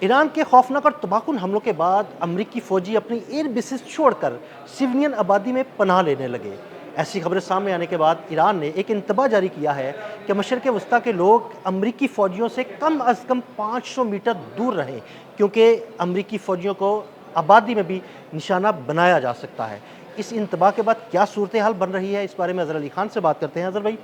Iran के खौफनाक और तबाहकुन हमलों के बाद अमरीकी फ़ौजी अपनी एयर बेसिस छोड़कर सिविलियन आबादी में पनाह लेने लगे। ऐसी खबरें सामने आने के बाद ईरान ने एक इंतबाह जारी किया है कि मशरिक़ वस्ता के लोग अमरीकी फ़ौजियों से कम अज़ कम 500 मीटर दूर रहें, क्योंकि अमरीकी फ़ौजियों को आबादी में भी निशाना बनाया जा सकता है। इस इंतबाह के बाद क्या सूरत हाल बन रही है, इस बारे में अज़हर अली खान से बात करते हैं। अज़हर भाई,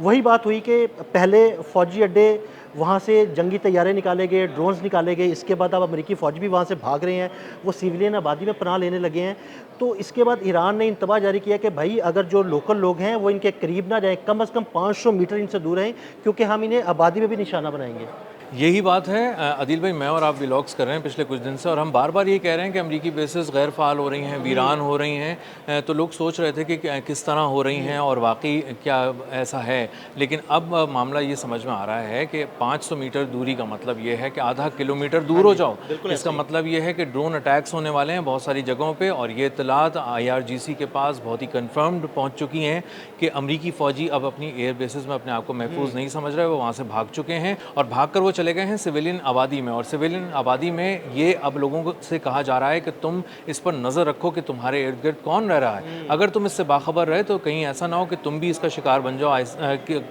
वही बात हुई कि पहले फ़ौजी अड्डे वहाँ से जंगी तैयारे निकाले गए, ड्रोन्स निकाले गए, इसके बाद अब अमेरिकी फ़ौज भी वहाँ से भाग रहे हैं, वो सिविलियन आबादी में पनाह लेने लगे हैं। तो इसके बाद ईरान ने इंतबाह जारी किया कि भाई अगर जो लोकल लोग हैं वो इनके करीब ना जाएँ, कम अज़ कम 500 मीटर इनसे दूर रहें, क्योंकि हम इन्हें आबादी में भी निशाना बनाएंगे। यही बात है अदिल भाई, मैं और आप व्लॉग्स कर रहे हैं पिछले कुछ दिन से, और हम बार बार ये कह रहे हैं कि अमरीकी बेसिस गैर फ़ाल हो रही हैं, वीरान हो रही हैं। तो लोग सोच रहे थे कि किस तरह हो रही हैं और वाकई क्या ऐसा है। लेकिन अब मामला ये समझ में आ रहा है कि 500 मीटर दूरी का मतलब ये है कि आधा किलोमीटर दूर हो जाओ। इसका मतलब ये है कि ड्रोन अटैक्स होने वाले हैं बहुत सारी जगहों पर, और ये इत्तलात IRGC के पास बहुत ही कन्फर्म्ड पहुँच चुकी हैं कि अमरीकी फ़ौजी अब अपनी एयर बेसिस में अपने आप को महफूज नहीं समझ रहे, वो वहाँ से भाग चुके हैं और भाग कर वो चले गए हैं सिविलियन आबादी में। और सिविलियन आबादी में ये अब लोगों से कहा जा रहा है कि तुम इस पर नज़र रखो कि तुम्हारे इर्द गिर्द कौन रह रहा है। अगर तुम इससे बाखबर रहे तो कहीं ऐसा ना हो कि तुम भी इसका शिकार बन जाओ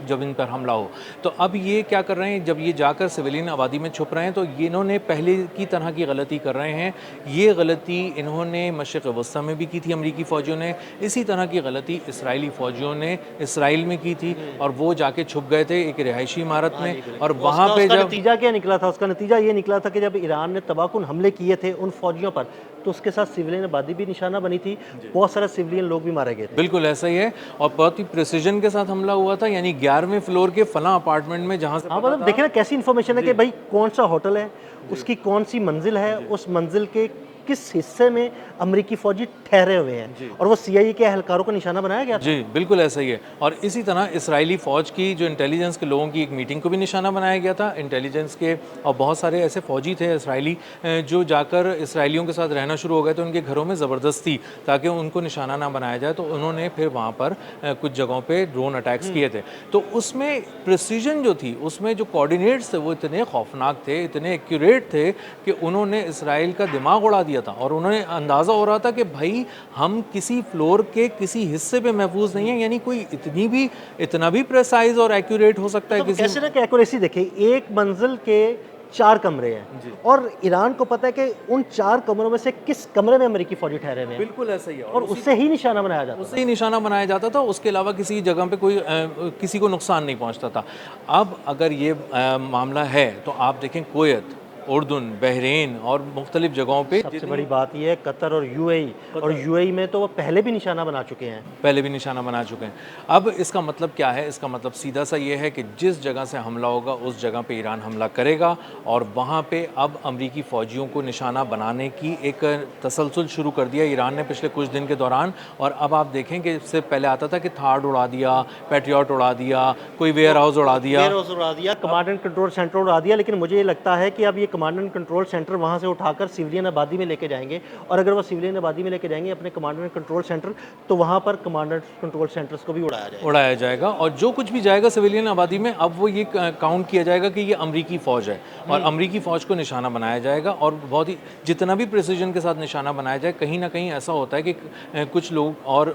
जब इन पर हमला हो। तो अब ये क्या कर रहे हैं, जब ये जाकर सिविलियन आबादी में छुप रहे हैं तो ये इन्होंने पहले की तरह की गलती कर रहे हैं। ये गलती इन्होंने मशरिक़ वस्ता में भी की थी अमरीकी फ़ौजियों ने, इसी तरह की गलती इसराइली फ़ौजियों ने इसराइल में की थी, और वो जाके छुप गए थे एक रिहायशी इमारत में। और वहाँ पे जब नतीजा क्या निकला था, उसका नतीजा ये निकला था कि जब ईरान ने तबाहकुन हमले किए थे उन फौजियों पर, तो उसके साथ सिविलियन आबादी भी निशाना बनी थी, बहुत सारे सिविलियन लोग भी मारे गए थे। बिल्कुल ऐसा ही है, और बहुत ही प्रिसीजन के साथ हमला हुआ था, यानी 11वें फ्लोर के फला अपार्टमेंट में, जहाँ से हाँ, मतलब देखें ना कैसी इन्फॉर्मेशन है कि भाई कौन सा होटल है, उसकी कौन सी मंजिल है, उस मंजिल के किस हिस्से में अमरीकी फौजी ठहरे हुए हैं, और वो CIA के एहलकारों को निशाना बनाया गया था। जी बिल्कुल ऐसा ही है। और इसी तरह इसराइली फ़ौज की जो इंटेलिजेंस के लोगों की एक मीटिंग को भी निशाना बनाया गया था। इंटेलिजेंस के और बहुत सारे ऐसे फ़ौजी थे इसराइली जो जाकर इसराइलियों के साथ रहना शुरू हो गए थे उनके घरों में ज़बरदस्ती, ताकि उनको निशाना ना बनाया जाए। तो उन्होंने फिर वहाँ पर कुछ जगहों पर ड्रोन अटैक्स किए थे। तो उसमें प्रिसीजन जो थी, उसमें जो कोऑर्डिनेट्स थे वो इतने खौफनाक थे, इतने एक्यूरेट थे कि उन्होंने इसराइल का दिमाग उड़ा दिया था। और उन्हें अंदाज़ा हो रहा था कि भाई हम किसी फ्लोर के किसी हिस्से पे महफूज नहीं है, यानी कोई इतना भी प्रेसाइज और एक्यूरेट हो सकता है तो किसी। कैसे ना कि एक्यूरेसी देखें, एक मंजिल के 4 कमरे हैं और ईरान को पता है कि उन 4 कमरों में से किस कमरे में अमेरिकी फौजी ठहरे हुए हैं। बिल्कुल ऐसा ही है, और उससे ही निशाना बनाया जाता उससे ही निशाना बनाया जाता था। उसके अलावा किसी जगह पे कोई किसी को नुकसान नहीं पहुंचता था। अब अगर ये मामला है तो आप देखें कुवैत, उर्दून, बहरीन और मुख्तलिफ जगहों पे सबसे बड़ी बात यह है कतर और UAE में तो वो पहले भी निशाना बना चुके हैं। अब इसका मतलब क्या है? इसका मतलब सीधा सा ये है कि जिस जगह से हमला होगा उस जगह पे ईरान हमला करेगा, और वहाँ पे अब अमरीकी फ़ौजियों को निशाना बनाने की एक तसलसल शुरू कर दिया ईरान ने पिछले कुछ दिन के दौरान। और अब आप देखें कि इससे पहले आता था कि थार्ड उड़ा दिया, पैट्रियट उड़ा दिया, कोई वेयर हाउस उड़ा दिया, कमांड एंड कंट्रोल सेंटर उड़ा दिया। लेकिन मुझे ये लगता है कि अब ये कमांड एंड कंट्रोल सेंटर वहाँ से उठाकर सिविलियन आबादी में लेके जाएंगे, और अगर वो सिविलियन आबादी में लेके जाएंगे अपने कमांड एंड कंट्रोल सेंटर, तो वहाँ पर कमांड एंड कंट्रोल सेंटर्स को भी उड़ाया जाएगा। और जो कुछ भी जाएगा सिविलियन आबादी में, अब वो ये काउंट किया जाएगा कि ये अमरीकी फ़ौज है, और अमरीकी फ़ौज को निशाना बनाया जाएगा। और बहुत ही जितना भी प्रिसीजन के साथ निशाना बनाया जाए, कहीं ना कहीं ऐसा होता है कि कुछ लोग और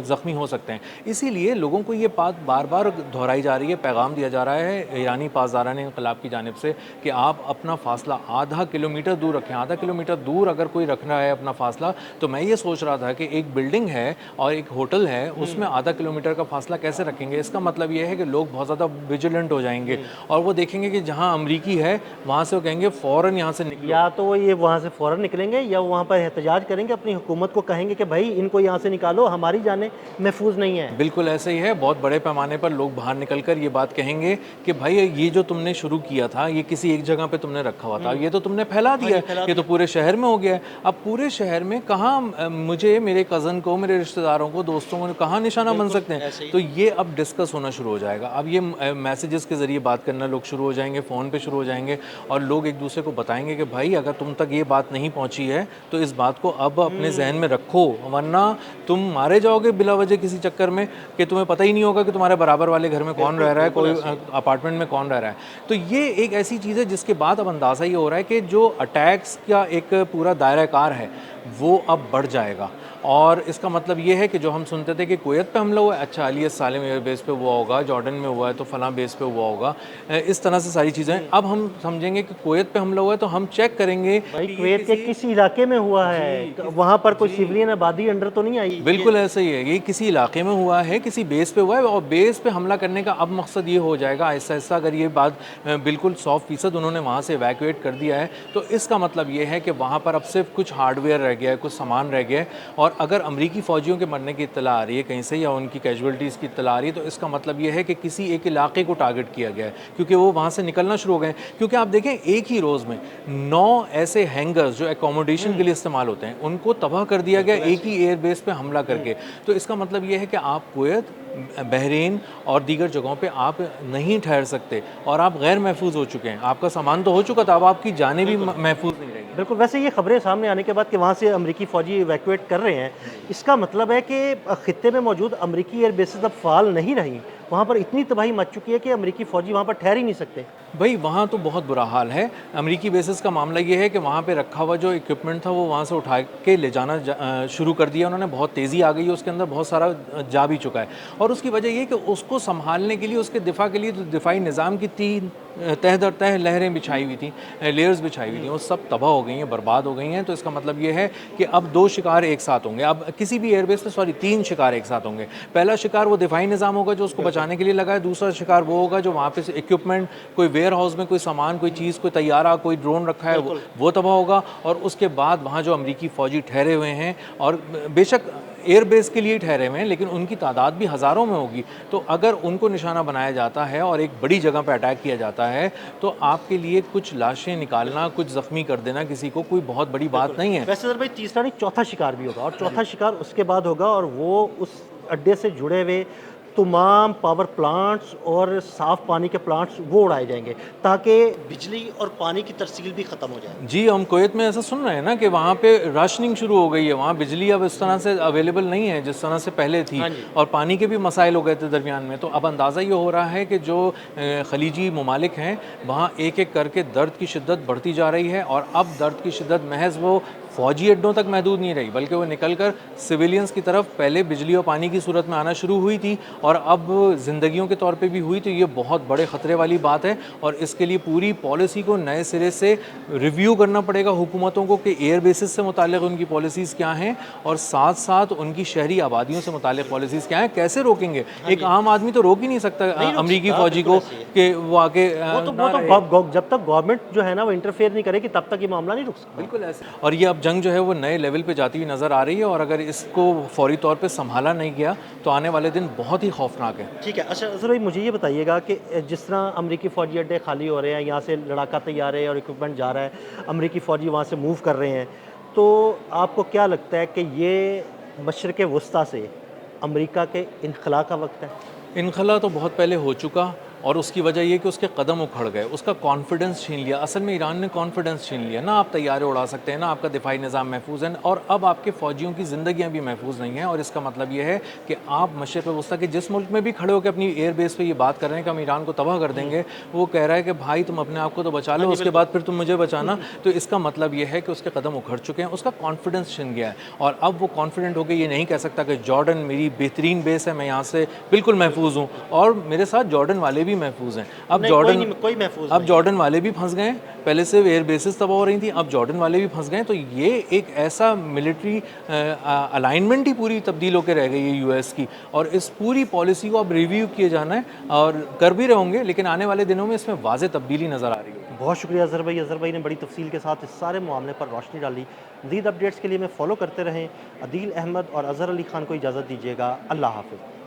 ज़ख्मी हो सकते हैं। इसीलिए लोगों को ये बात बार बार दोहराई जा रही है, पैगाम दिया जा रहा है ईरानी पासदारान इनकलाब की जानिब से कि आप अपना फासला आधा किलोमीटर दूर रखें। आधा किलोमीटर दूर अगर कोई रख रहा है अपना फासला, तो मैं ये सोच रहा था कि एक बिल्डिंग है और एक होटल है, उसमें आधा किलोमीटर का फासला कैसे रखेंगे? इसका मतलब ये है कि लोग बहुत ज़्यादा विजिलेंट हो जाएंगे और वो देखेंगे कि जहाँ अमरीकी है वहाँ से वो कहेंगे फ़ौरन यहाँ से निकलो। या तो वो ये वहाँ से फ़ौरन निकलेंगे, या वहाँ पर एहतजाज करेंगे, अपनी हुकूमत को कहेंगे कि भाई इनको यहाँ से निकालो, हमारी जानें महफूज नहीं है। बिल्कुल ऐसे ही है। बहुत बड़े पैमाने पर लोग बाहर निकल कर ये बात कहेंगे कि भाई ये जो तुमने शुरू किया था, ये किसी एक जगह पे तुमने रखा हुआ था, ये तो तुमने फैला दिया, ये तो पूरे शहर में हो गया है। अब पूरे शहर में कहाँ मुझे, मेरे कज़न को, मेरे रिश्तेदारों को, दोस्तों को कहाँ निशाना बन सकते हैं? तो ये अब डिस्कस होना शुरू हो जाएगा। अब ये मैसेजेस के ज़रिए बात करना लोग शुरू हो जाएंगे, फ़ोन पे शुरू हो जाएंगे, और लोग एक दूसरे को बताएंगे कि भाई अगर तुम तक ये बात नहीं पहुँची है तो इस बात को अब अपने जहन में रखो, वरना तुम मारे जाओगे बिला वजह किसी चक्कर में कि तुम्हें पता ही नहीं होगा कि तुम्हारे बराबर वाले घर में कौन रह रहा है, कोई अपार्टमेंट में कौन रह रहा है। तो ये एक ऐसी चीज़ है जिसके बाद अब अंदाज़ा ये हो रहा है कि जो अटैक्स का एक पूरा दायरा कार है वो अब बढ़ जाएगा। और इसका मतलब ये है कि जो हम सुनते थे कि कुवैत पे हमला हुआ है, अच्छा अली सालेम एयर बेस पे हुआ होगा, जॉर्डन में हुआ है तो फलां बेस पे हुआ होगा, इस तरह से सारी चीज़ें। अब हम समझेंगे कि कुवैत पे हमला हुआ है तो हम चेक करेंगे भाई कि ये कुवैत के किस इलाके में हुआ है, वहाँ पर कोई सिविलियन आबादी अंडर तो नहीं आई? बिल्कुल ऐसा ही है, ये किसी इलाके में हुआ है, किसी बेस पे हुआ है, और बेस पे हमला करने का अब मकसद ये हो जाएगा आहिस्ता आहिस्ता, अगर ये बात बिल्कुल 100% उन्होंने वहाँ से इवैक्यूएट कर दिया है तो इसका मतलब ये है कि वहाँ पर अब सिर्फ कुछ हार्डवेयर रह गया है, कुछ सामान रह गया है। और अगर अमरीकी फ़ौजियों के मरने की इत्तला आ रही है कहीं से या उनकी कैजुअल्टीज़ की इत्तला आ रही है तो इसका मतलब ये है कि किसी एक इलाके को टारगेट किया गया है, क्योंकि वो वहाँ से निकलना शुरू हो गए हैं। क्योंकि आप देखें एक ही रोज़ में 9 ऐसे हैंगर्स जो एकोमोडेशन के लिए इस्तेमाल होते हैं उनको तबाह कर दिया गया एक ही एयर बेस पे हमला करके। तो इसका मतलब ये है कि आप कुवैत, बहरीन और दीगर जगहों पे आप नहीं ठहर सकते और आप गैर महफूज हो चुके हैं। आपका सामान तो हो चुका था, अब आपकी जानें भी महफूज नहीं रहेंगी। बिल्कुल। वैसे ये खबरें सामने आने के बाद कि वहाँ से अमरीकी फ़ौजी इवैक्यूएट कर रहे हैं, इसका मतलब है कि ख़ित्ते में मौजूद अमरीकी एयर बेसेस अब फ़ाल नहीं रही, वहाँ पर इतनी तबाही मच चुकी है कि अमरीकी फ़ौजी वहाँ पर ठहर ही नहीं सकते। भाई वहाँ तो बहुत बुरा हाल है। अमरीकी बेसिस का मामला ये है कि वहाँ पे रखा हुआ जो इक्विपमेंट था वो वहाँ से उठा के ले जाना शुरू कर दिया उन्होंने। बहुत तेज़ी आ गई है, उसके अंदर बहुत सारा जा भी चुका है। और उसकी वजह ये कि उसको संभालने के लिए, उसके दिफा के लिए, तो दिफाई निज़ाम की 3 तह दर तह लहरें बिछाई हुई थी, लेयर्स बिछाई हुई थी, वो सब तबाह हो गई हैं, बर्बाद हो गई हैं। तो इसका मतलब ये है कि अब 2 शिकार एक साथ होंगे। अब किसी भी एयरबेस पे 3 शिकार एक साथ होंगे। पहला शिकार वो दिफाई निज़ाम होगा जो उसको बचाने के लिए लगा है। दूसरा शिकार वो होगा जो वहाँ पे से इक्विपमेंट, कोई वेयर हाउस में कोई सामान, कोई चीज़, कोई तैयारा, कोई ड्रोन रखा है वो तबाह होगा। और उसके बाद वहाँ जो अमरीकी फ़ौजी ठहरे हुए हैं, और बेशक एयरबेस के लिए ठहरे हुए हैं लेकिन उनकी तादाद भी हज़ारों में होगी, तो अगर उनको निशाना बनाया जाता है और एक बड़ी जगह पर अटैक किया जाता है तो आपके लिए कुछ लाशें निकालना, कुछ ज़ख्मी कर देना किसी को कोई बहुत बड़ी बात नहीं है। वैसे सर भाई तीसरा नहीं, चौथा शिकार भी होगा, और चौथा शिकार उसके बाद होगा, और वो उस अड्डे से जुड़े हुए तमाम पावर प्लांट्स और साफ़ पानी के प्लांट्स वो उड़ाए जाएंगे ताकि बिजली और पानी की तरसील भी ख़त्म हो जाए। जी, हम कुवैत में ऐसा सुन रहे हैं ना कि वहाँ पे राशनिंग शुरू हो गई है, वहाँ बिजली अब इस तरह से अवेलेबल नहीं है जिस तरह से पहले थी, और पानी के भी मसाइल हो गए थे दरमियान में। तो अब अंदाज़ा ये हो रहा है कि जो खलीजी ममालिक हैं वहाँ एक एक करके दर्द की शिद्दत बढ़ती जा रही है, और अब दर्द की शिद्दत महज वो फ़ौजी अड्डों तक महदूद नहीं रही बल्कि वो निकल कर सिविलियंस की तरफ पहले बिजली और पानी की सूरत में आना शुरू हुई थी और अब ज़िंदगियों के तौर पे भी हुई। तो ये बहुत बड़े ख़तरे वाली बात है, और इसके लिए पूरी पॉलिसी को नए सिरे से रिव्यू करना पड़ेगा हुकूमतों को कि एयर बेसिस से मुताल्लिक़ उनकी पॉलिसीज़ क्या हैं, और साथ साथ उनकी शहरी आबादियों से मुताल्लिक़ पॉलिसीज़ क्या हैं, कैसे रोकेंगे। एक आम आदमी तो रोक ही नहीं सकता अमरीकी फ़ौजी को कि वो आके जब तक गवर्नमेंट जो है ना वो इंटरफेयर नहीं करेगी तब तक ये मामला नहीं रुक सकता। बिल्कुल ऐसे। और ये अब जंग जो है वो नए लेवल पे जाती हुई नज़र आ रही है, और अगर इसको फौरी तौर पे संभाला नहीं गया तो आने वाले दिन बहुत ही खौफनाक है। ठीक है। अच्छा अज़हर भाई, मुझे ये बताइएगा कि जिस तरह अमरीकी फ़ौजी अड्डे खाली हो रहे हैं, यहाँ से लड़ाका तैयारे और इक्विपमेंट जा रहा है, अमरीकी फ़ौजी वहाँ से मूव कर रहे हैं, तो आपको क्या लगता है कि ये मशरिक़ वस्ता से अमरीका के इनखला का वक्त है? इनखला तो बहुत पहले हो चुका, और उसकी वजह ये कि उसके कदम उखड़ गए, उसका कॉन्फिडेंस छीन लिया। असल में ईरान ने कॉन्फिडेंस छीन लिया ना, आप तैयारे उड़ा सकते हैं ना, आपका दिफाई निज़ाम महफूज है, और अब आपके फ़ौजियों की ज़िंदगियाँ भी महफूज नहीं हैं। और इसका मतलब ये है कि आप मशरिक़ वस्ता के जिस मुल्क में भी खड़े होकर अपनी एयर बेस पर ये बात कर रहे हैं कि हम ईरान को तबाह कर देंगे, वो कह रहा है कि भाई तुम अपने आप को तो बचा लो, उसके बाद फिर तुम मुझे बचाना। तो इसका मतलब ये है कि उसके कदम उखड़ चुके हैं, उसका कॉन्फिडेंस छिन गया है, और अब वो कॉन्फिडेंट होकर ये नहीं कह सकता कि जॉर्डन मेरी बेहतरीन बेस है, मैं यहाँ से बिल्कुल महफूज हूँ और मेरे साथ जॉर्डन वाले भी महफूज हैं। अब जॉर्डन वाले भी फंस गए, पहले से एयर बेसिस तबाह हो रही थी, अब जॉर्डन वाले भी फंस गए। तो ये एक ऐसा मिलिट्री अलाइनमेंट ही पूरी तब्दील होकर रह गई है यूएस की, और इस पूरी पॉलिसी को अब रिव्यू किए जाना है, और कर भी रहे होंगे, लेकिन आने वाले दिनों में इसमें वाज़ेह तब्दीली नज़र आ रही है। बहुत शुक्रिया अज़हर भाई। अज़हर भाई ने बड़ी तफसील के साथ इस सारे मामले पर रोशनी डाली। मज़ीद अपडेट्स के लिए मैं फॉलो करते रहें। अदील अहमद और अज़हर अली खान को इजाज़त दीजिएगा। अल्लाह हाफ़िज़।